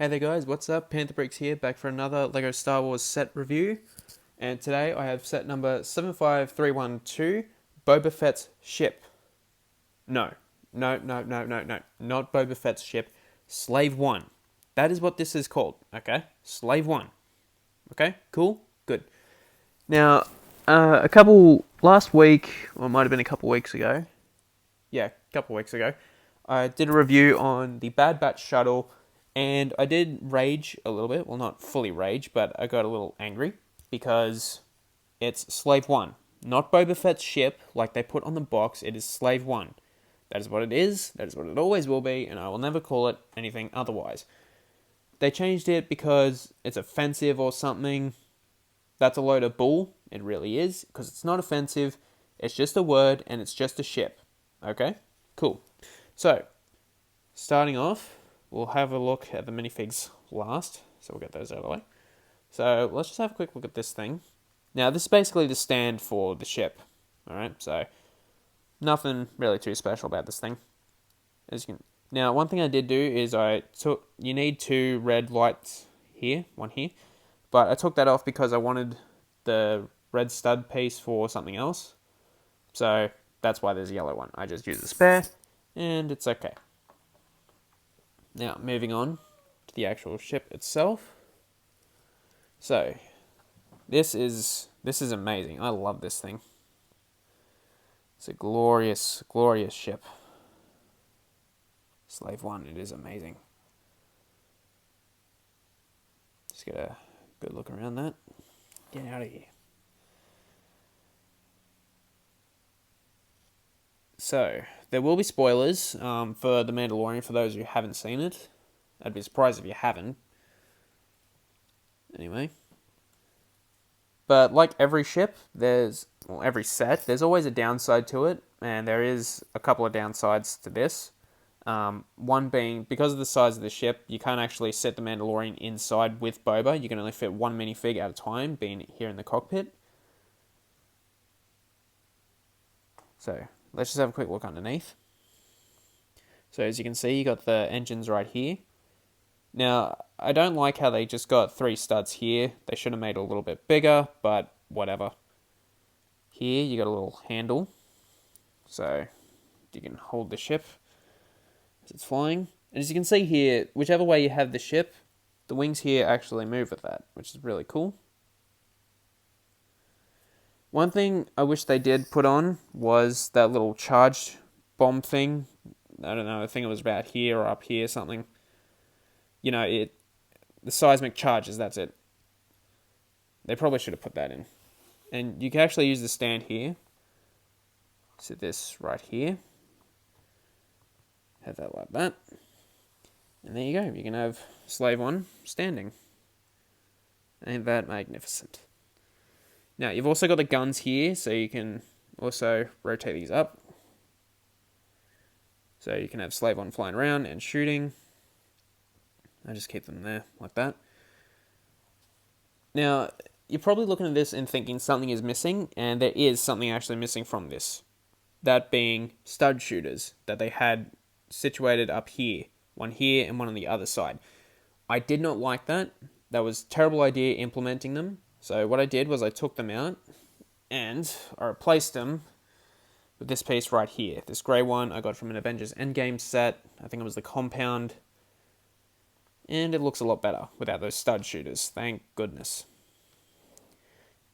Hey there guys, what's up? Panther Bricks here, back for another LEGO Star Wars set review. And today I have set number 75312, Boba Fett's ship. No, not Boba Fett's ship, Slave 1. That is what this is called, okay? Slave 1. Okay, cool? Good. Now, last week, or it might have been a couple weeks ago, a couple weeks ago, I did a review on the Bad Batch shuttle, and I did rage a little bit. Well, not fully rage, but I got a little angry because it's Slave 1. Not Boba Fett's ship, like they put on the box. It is Slave 1. That is what it is. That is what it always will be, and I will never call it anything otherwise. They changed it because it's offensive or something. That's a load of bull. It really is, because it's not offensive. It's just a word, and it's just a ship. Okay? Cool. So, starting off, we'll have a look at the minifigs last, so we'll get those out of the way. So let's just have a quick look at this thing. Now, this is basically the stand for the ship. Alright, so nothing really too special about this thing. Now, one thing I did do is you need two red lights here, one here, but I took that off because I wanted the red stud piece for something else. So that's why there's a yellow one. I just used a spare, and it's okay. Now, moving on to the actual ship itself. So, this is amazing. I love this thing. It's a glorious, glorious ship. Slave 1, it is amazing. Just get a good look around that. Get out of here. So, there will be spoilers for The Mandalorian for those who haven't seen it. I'd be surprised if you haven't. Anyway. But like every ship, every set, there's always a downside to it. And there is a couple of downsides to this. One being, because of the size of the ship, you can't actually set the Mandalorian inside with Boba. You can only fit one minifig at a time, being here in the cockpit. So, let's just have a quick look underneath. So as you can see, you got the engines right here. Now, I don't like how they just got 3 studs here. They should have made it a little bit bigger, but whatever. Here, you got a little handle. So, you can hold the ship as it's flying. And as you can see here, whichever way you have the ship, the wings here actually move with that, which is really cool. One thing I wish they did put on was that little charged bomb thing. I don't know, I think it was about here or up here, something. You know, the seismic charges, that's it. They probably should have put that in. And you can actually use the stand here. Set this right here. Have that like that. And there you go, you can have Slave 1 standing. Ain't that magnificent? Now, you've also got the guns here, so you can also rotate these up. So you can have Slave 1 flying around and shooting. I just keep them there, like that. Now, you're probably looking at this and thinking something is missing, and there is something actually missing from this. That being stud shooters that they had situated up here. One here and one on the other side. I did not like that. That was a terrible idea implementing them. So what I did was I took them out, and I replaced them with this piece right here. This grey one I got from an Avengers Endgame set. I think it was the compound. And it looks a lot better without those stud shooters. Thank goodness.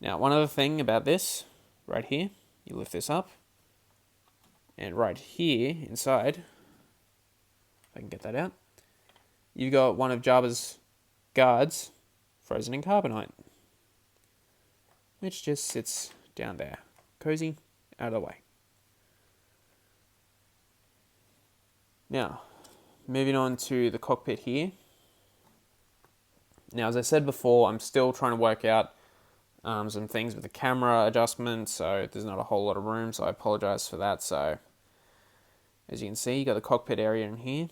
Now, one other thing about this, right here, you lift this up. And right here, inside, if I can get that out, you've got one of Jabba's guards frozen in carbonite, which just sits down there. Cozy, out of the way. Now, moving on to the cockpit here. Now, as I said before, I'm still trying to work out some things with the camera adjustment, so there's not a whole lot of room, so I apologize for that. So, as you can see, you got the cockpit area in here.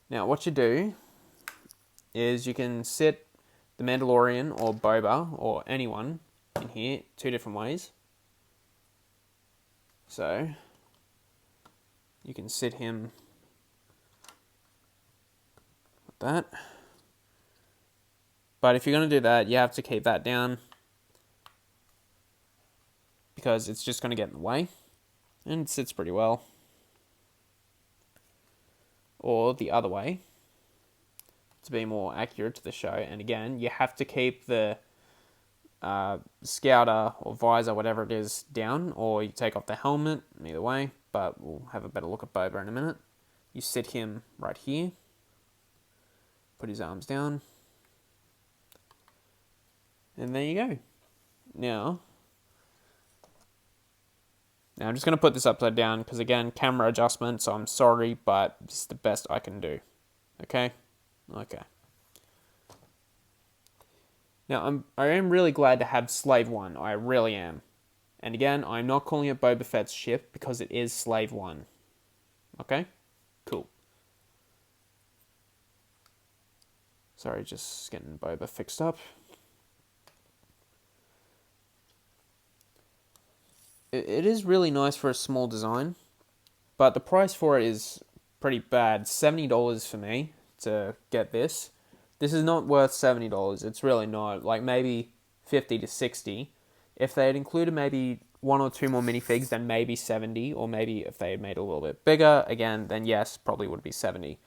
Now, what you do is you can sit the Mandalorian or Boba or anyone in here 2 different ways. So, you can sit him like that. But if you're going to do that, you have to keep that down, because it's just going to get in the way. And it sits pretty well. Or the other way, to be more accurate to the show. And again, you have to keep the scouter or visor, whatever it is, down, or you take off the helmet, either way. But we'll have a better look at Boba in a minute. You sit him right here. Put his arms down. And there you go. Now I'm just going to put this upside down because, again, camera adjustment, so I'm sorry, but this is the best I can do. Okay? Okay. Now, I am really glad to have Slave 1. I really am. And again, I'm not calling it Boba Fett's ship because it is Slave 1. Okay? Cool. Sorry, just getting Boba fixed up. It is really nice for a small design, but the price for it is pretty bad. $70 for me to get this. This is not worth $70. It's really not. Like maybe 50 to 60. If they had included maybe one or two more minifigs, then maybe 70, or maybe if they had made it a little bit bigger, again, then yes, probably would be 70.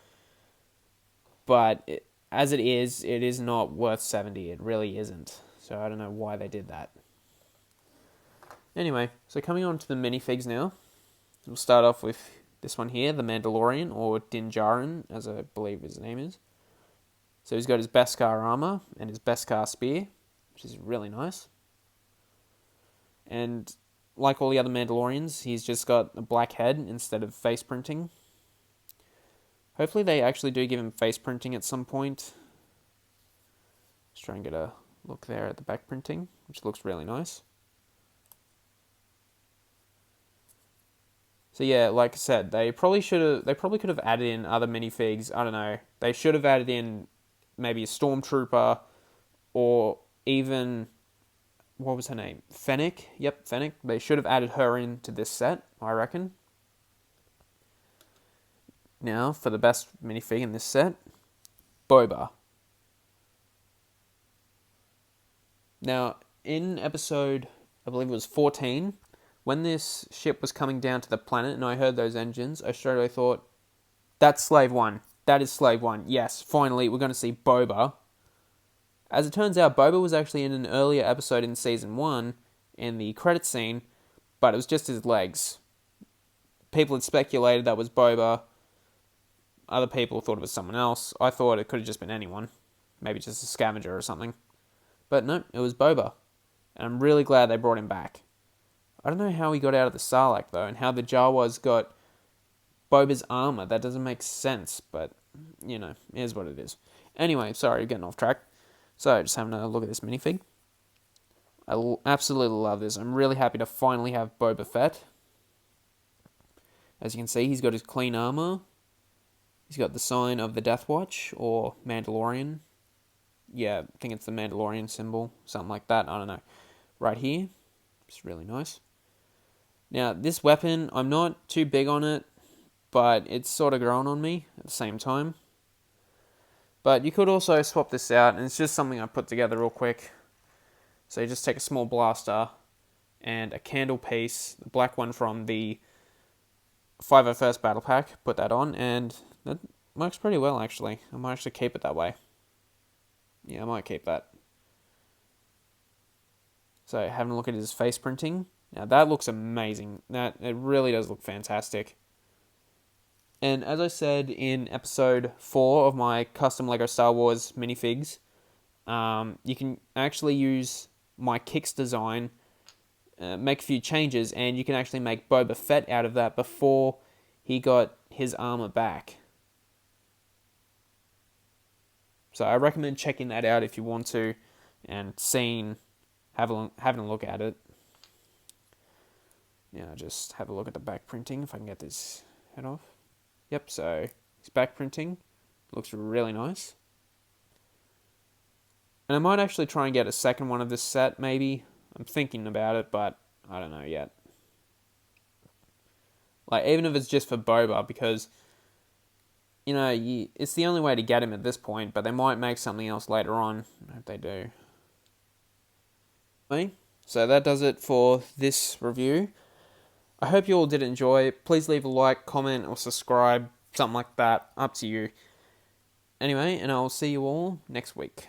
But as it is not worth 70. It really isn't. So I don't know why they did that. Anyway, so coming on to the minifigs now. We'll start off with this one here, the Mandalorian, or Din Djarin, as I believe his name is. So he's got his Beskar armor and his Beskar spear, which is really nice. And like all the other Mandalorians, he's just got a black head instead of face printing. Hopefully they actually do give him face printing at some point. Just try and get a look there at the back printing, which looks really nice. So yeah, like I said, they probably could have added in other minifigs. I don't know. They should have added in maybe a Stormtrooper, or even, what was her name? Fennec. Yep, Fennec. They should have added her into this set, I reckon. Now, for the best minifig in this set, Boba. Now, in episode, I believe it was 14, when this ship was coming down to the planet and I heard those engines, I straight away thought, that's Slave 1. That is Slave 1. Yes, finally, we're going to see Boba. As it turns out, Boba was actually in an earlier episode in Season 1, in the credit scene, but it was just his legs. People had speculated that was Boba. Other people thought it was someone else. I thought it could have just been anyone. Maybe just a scavenger or something. But no, it was Boba. And I'm really glad they brought him back. I don't know how he got out of the Sarlacc, though, and how the Jawas got Boba's armor. That doesn't make sense, but, you know, it is what it is. Anyway, sorry, getting off track. So, just having a look at this minifig. I absolutely love this. I'm really happy to finally have Boba Fett. As you can see, he's got his clean armor. He's got the sign of the Death Watch, or Mandalorian. Yeah, I think it's the Mandalorian symbol, something like that, I don't know. Right here. It's really nice. Now, this weapon, I'm not too big on it, but it's sort of grown on me at the same time. But you could also swap this out, and it's just something I put together real quick. So you just take a small blaster and a candle piece, the black one from the 501st Battle Pack, put that on, and that works pretty well, actually. I might actually keep it that way. Yeah, I might keep that. So, having a look at his face printing. Now, that looks amazing. It really does look fantastic. And as I said in episode 4 of my custom LEGO Star Wars minifigs, you can actually use my Kicks design, make a few changes, and you can actually make Boba Fett out of that before he got his armor back. So I recommend checking that out if you want to, and having a look at it. Now just have a look at the back printing, if I can get this head off. Yep, so his back printing looks really nice. And I might actually try and get a second one of this set, maybe. I'm thinking about it, but I don't know yet. Like, even if it's just for Boba, because it's the only way to get him at this point, but they might make something else later on. I hope they do. So that does it for this review. I hope you all did enjoy. Please leave a like, comment, or subscribe, something like that. Up to you. Anyway, and I'll see you all next week.